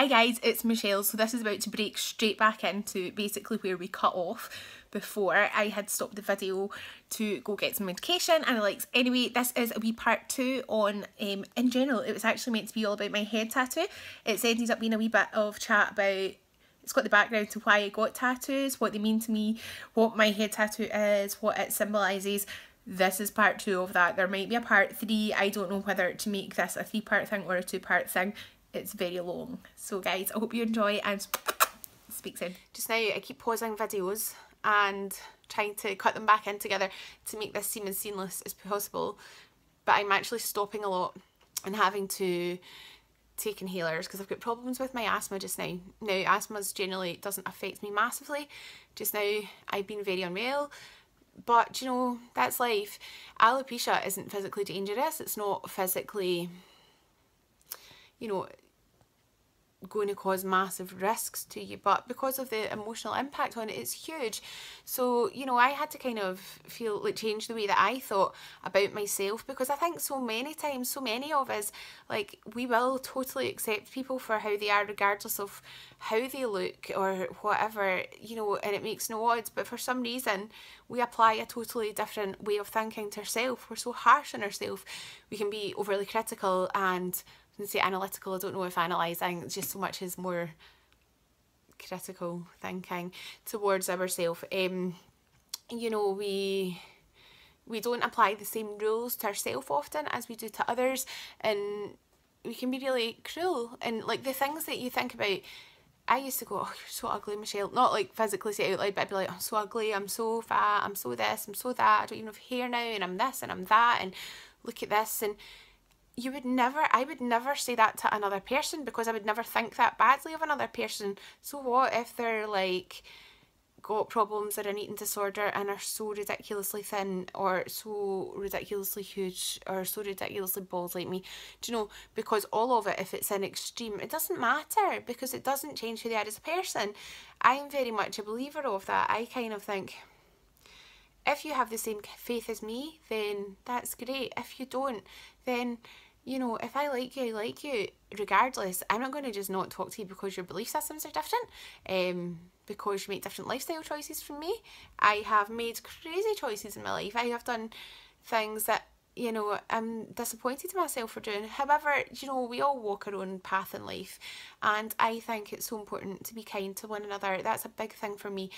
Hi guys, it's Michelle. So this is about to break straight back into basically where we cut off before. I had stopped the video to go get some medication and I like, anyway, this is a wee part 2 on, in general, it was actually meant to be all about my head tattoo. It's ended up being a wee bit of chat about, it's got the background to why I got tattoos, what they mean to me, what my head tattoo is, what it symbolises. This is part 2 of that. There might be a part 3. I don't know whether to make this a 3-part thing or a 2-part thing. It's very long. So guys, I hope you enjoy and speak soon. Just now I keep pausing videos and trying to cut them back in together to make this seem as seamless as possible, but I'm actually stopping a lot and having to take inhalers because I've got problems with my asthma just now. Now asthma generally doesn't affect me massively. Just now I've been very unwell, but you know, that's life. Alopecia isn't physically dangerous. It's not physically, you know, going to cause massive risks to you, but because of the emotional impact on it, it's huge. So, you know, I had to kind of feel like change the way that I thought about myself, because I think so many times, so many of us, like, we will totally accept people for how they are regardless of how they look or whatever, you know, and it makes no odds, but for some reason we apply a totally different way of thinking to ourselves. We're so harsh on ourselves. We can be overly critical and say analytical. I don't know if analysing, just so much is more critical thinking towards ourselves. You know, we don't apply the same rules to ourselves often as we do to others, and we can be really cruel. And like the things that you think about, I used to go, oh, you're so ugly, Michelle. Not like physically say it out loud, but I'd be like, I'm so ugly, I'm so fat, I'm so this, I'm so that, I don't even have hair now, and I'm this and I'm that, and look at this. And you would never, I would never say that to another person, because I would never think that badly of another person. So what if they're like got problems or an eating disorder and are so ridiculously thin or so ridiculously huge or so ridiculously bald like me? Do you know, because all of it, if it's an extreme, it doesn't matter, because it doesn't change who they are as a person. I'm very much a believer of that. I kind of think, if you have the same faith as me, then that's great. If you don't, then, you know, if I like you regardless. I'm not going to just not talk to you because your belief systems are different, because you make different lifestyle choices from me. I have made crazy choices in my life. I have done things that, you know, I'm disappointed in myself for doing. However, you know, we all walk our own path in life, and I think it's so important to be kind to one another. That's a big thing for me.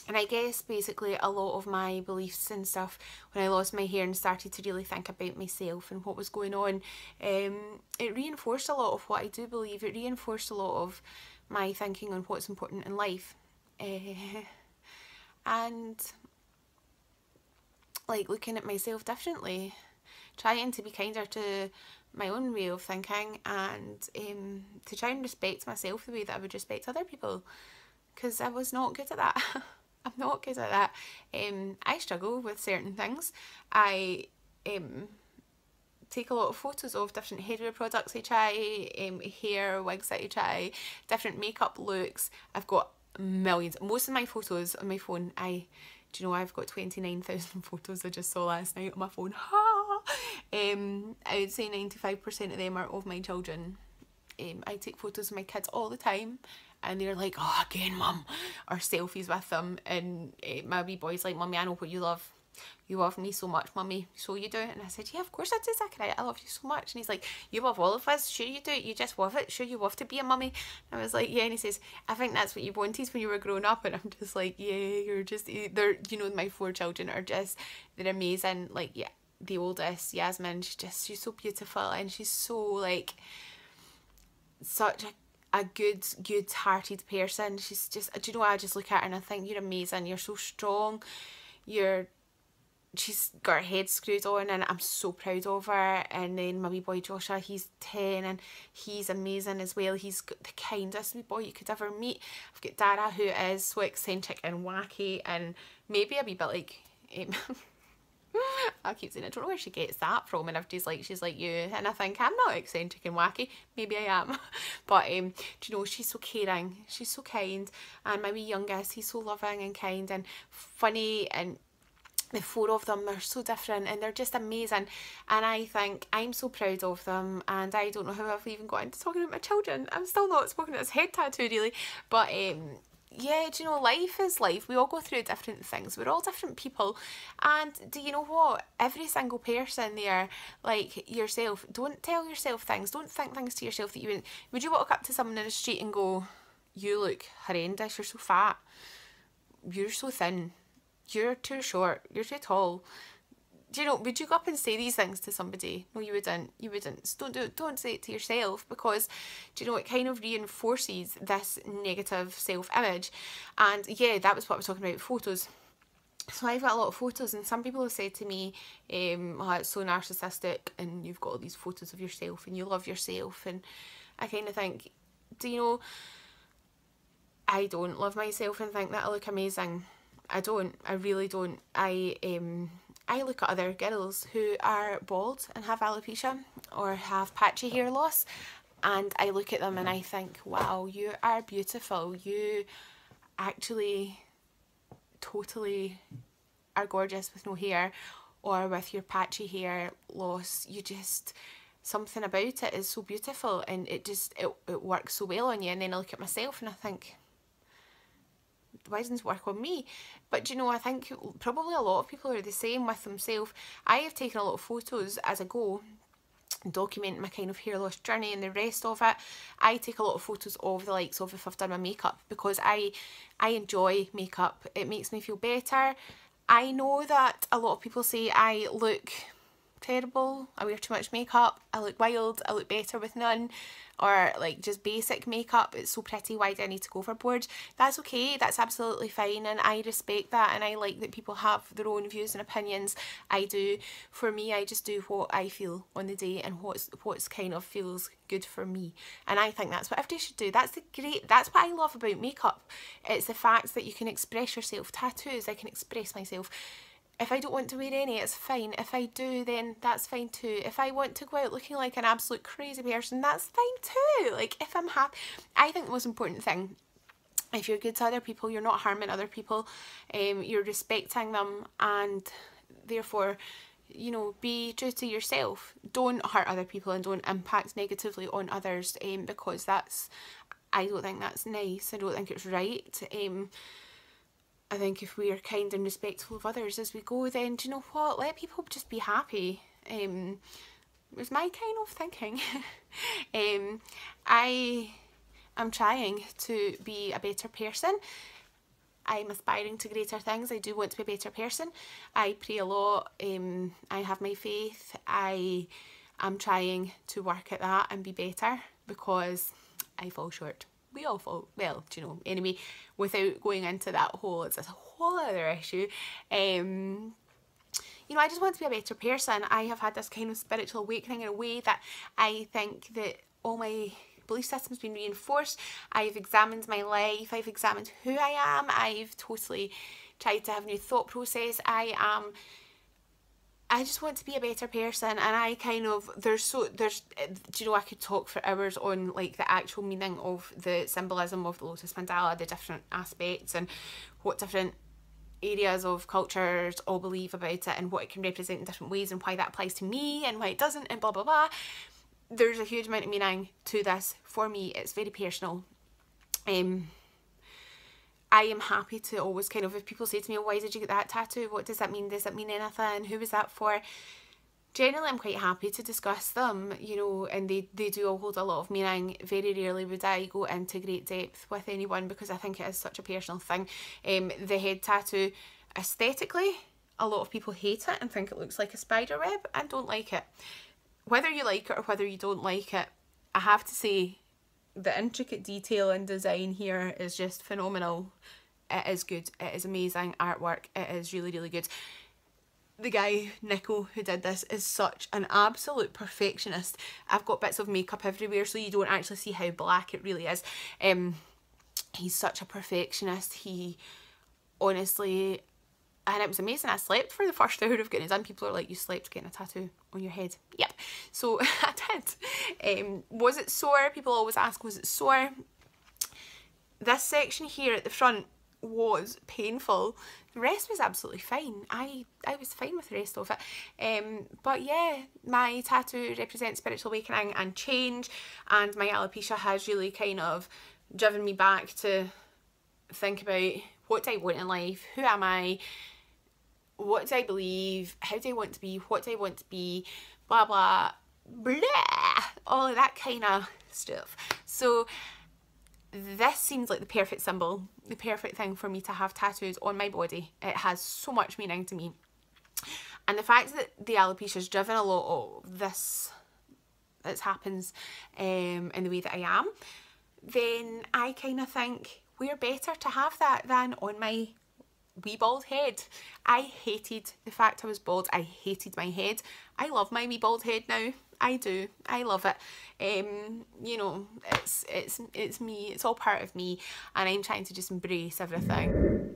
And I guess basically a lot of my beliefs and stuff, when I lost my hair and started to really think about myself and what was going on, it reinforced a lot of what I do believe. It reinforced a lot of my thinking on what's important in life. And like looking at myself differently, trying to be kinder to my own way of thinking, and to try and respect myself the way that I would respect other people, because I was not good at that. I'm not good at that. I struggle with certain things. I take a lot of photos of different hairwear products I try, hair, wigs that I try, different makeup looks. I've got millions. Most of my photos on my phone, do you know, I've got 29,000 photos I just saw last night on my phone. I would say 95% of them are of my children. I take photos of my kids all the time, and they're like, oh, again, mum, or selfies with them, and my wee boy's like, mummy, I know what you love. You love me so much, mummy, so you do. And I said, yeah, of course I do, Zachariah, I love you so much. And he's like, you love all of us, sure you do, you just love it, sure you love to be a mummy. And I was like, yeah. And he says, I think that's what you wanted when you were growing up. And I'm just like, yeah, you're just, they're, you know, my 4 children are just, they're amazing. Like, yeah, the oldest, Yasmin, she's so beautiful, and she's so like such a good hearted person. She's just, do you know, I just look at her and I think, you're amazing, you're so strong, she's got her head screwed on, and I'm so proud of her. And then my wee boy Joshua, he's 10 and he's amazing as well. He's got the kindest wee boy you could ever meet. I've got Dara, who is so eccentric and wacky, and maybe a wee bit like I keep saying, I don't know where she gets that from, and she's like you, and I think I'm not eccentric and wacky. Maybe I am, but do you know, she's so caring, she's so kind, and my wee youngest, he's so loving and kind and funny, and the 4 of them are so different and they're just amazing, and I think I'm so proud of them. And I don't know how I've even got into talking about my children. I'm still not spoken about this head tattoo really, but yeah, do you know, life is life. We all go through different things. We're all different people. And do you know what? Every single person there, like yourself, don't tell yourself things. Don't think things to yourself that you wouldn't. Would you walk up to someone in the street and go, you look horrendous, you're so fat, you're so thin, you're too short, you're too tall? Do you know, would you go up and say these things to somebody? No, you wouldn't. You wouldn't. So don't say it to yourself, because, do you know, it kind of reinforces this negative self-image. And yeah, that was what I was talking about, photos. So I've got a lot of photos, and some people have said to me, oh, it's so narcissistic, and you've got all these photos of yourself, and you love yourself. And I kind of think, do you know, I don't love myself and think that I look amazing. I don't. I really don't. I look at other girls who are bald and have alopecia or have patchy hair loss, and I look at them and I think, wow, you are beautiful. You actually totally are gorgeous with no hair, or with your patchy hair loss. You just, something about it is so beautiful, and it works so well on you. And then I look at myself and I think, why doesn't it work on me? But you know, I think probably a lot of people are the same with themselves. I have taken a lot of photos as I go, document my kind of hair loss journey and the rest of it. I take a lot of photos of the likes of if I've done my makeup, because I enjoy makeup. It makes me feel better. I know that a lot of people say I look terrible, I wear too much makeup, I look wild, I look better with none, or like just basic makeup, it's so pretty, why do I need to go overboard? That's okay, that's absolutely fine, and I respect that, and I like that people have their own views and opinions. I do. For me, I just do what I feel on the day and what's kind of feels good for me, and I think that's what everybody should do. That's what I love about makeup. It's the fact that you can express yourself. Tattoos, I can express myself. If I don't want to wear any, it's fine. If I do, then that's fine too. If I want to go out looking like an absolute crazy person, that's fine too. Like, if I'm happy, I think the most important thing, if you're good to other people, you're not harming other people, you're respecting them, and therefore, you know, be true to yourself. Don't hurt other people and don't impact negatively on others, because I don't think that's nice. I don't think it's right. I think if we are kind and respectful of others as we go, then do you know what? Let people just be happy. Was my kind of thinking. I am trying to be a better person. I'm aspiring to greater things. I do want to be a better person. I pray a lot. I have my faith. I am trying to work at that and be better, because I fall short. We all fall, well, do you know, anyway, without going into that whole, it's a whole other issue. You know, I just want to be a better person. I have had this kind of spiritual awakening in a way that I think that all my belief system's been reinforced. I've examined my life, I've examined who I am, I've totally tried to have a new thought process. I just want to be a better person, and I kind of, do you know, I could talk for hours on like the actual meaning of the symbolism of the lotus mandala, the different aspects and what different areas of cultures all believe about it and what it can represent in different ways and why that applies to me and why it doesn't and blah blah blah. There's a huge amount of meaning to this. For me, it's very personal. I am happy to always kind of, if people say to me, oh, why did you get that tattoo? What does that mean? Does that mean anything? Who was that for? Generally, I'm quite happy to discuss them, you know, and they do all hold a lot of meaning. Very rarely would I go into great depth with anyone, because I think it is such a personal thing. The head tattoo, aesthetically, a lot of people hate it and think it looks like a spider web and don't like it. Whether you like it or whether you don't like it, I have to say, the intricate detail and design here is just phenomenal. It is good. It is amazing artwork. It is really, really good. The guy, Nico, who did this is such an absolute perfectionist. I've got bits of makeup everywhere so you don't actually see how black it really is. He's such a perfectionist. He honestly, and it was amazing. I slept for the first hour of getting it done. People are like, you slept getting a tattoo on your head? Yep. So I did. Was it sore? People always ask, was it sore? This section here at the front was painful. The rest was absolutely fine. I was fine with the rest of it. But yeah, my tattoo represents spiritual awakening and change, and my alopecia has really kind of driven me back to think about what do I want in life, who am I, what do I believe, how do I want to be, what do I want to be, blah blah blah, all of that kind of stuff. So this seems like the perfect symbol, the perfect thing for me to have tattoos on my body. It has so much meaning to me. And the fact that the alopecia has driven a lot of this that happens in the way that I am, then I kind of think we're better to have that than on my wee bald head. I hated the fact I was bald. I hated my head. I love my wee bald head now. I do. I love it. You know, it's me. It's all part of me, and I'm trying to just embrace everything.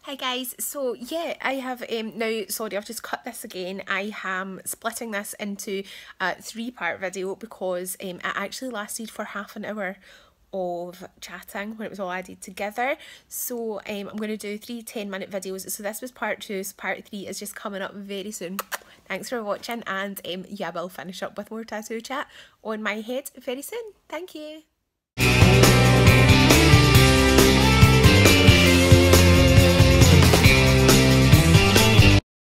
Hi guys, so yeah, I have now, sorry, I've just cut this again. I am splitting this into a 3-part video because it actually lasted for half an hour of chatting when it was all added together. So I'm going to do 3 10-minute videos. So this was part 2, so part 3 is just coming up very soon. Thanks for watching, and yeah, we'll finish up with more tattoo chat on my head very soon. Thank you.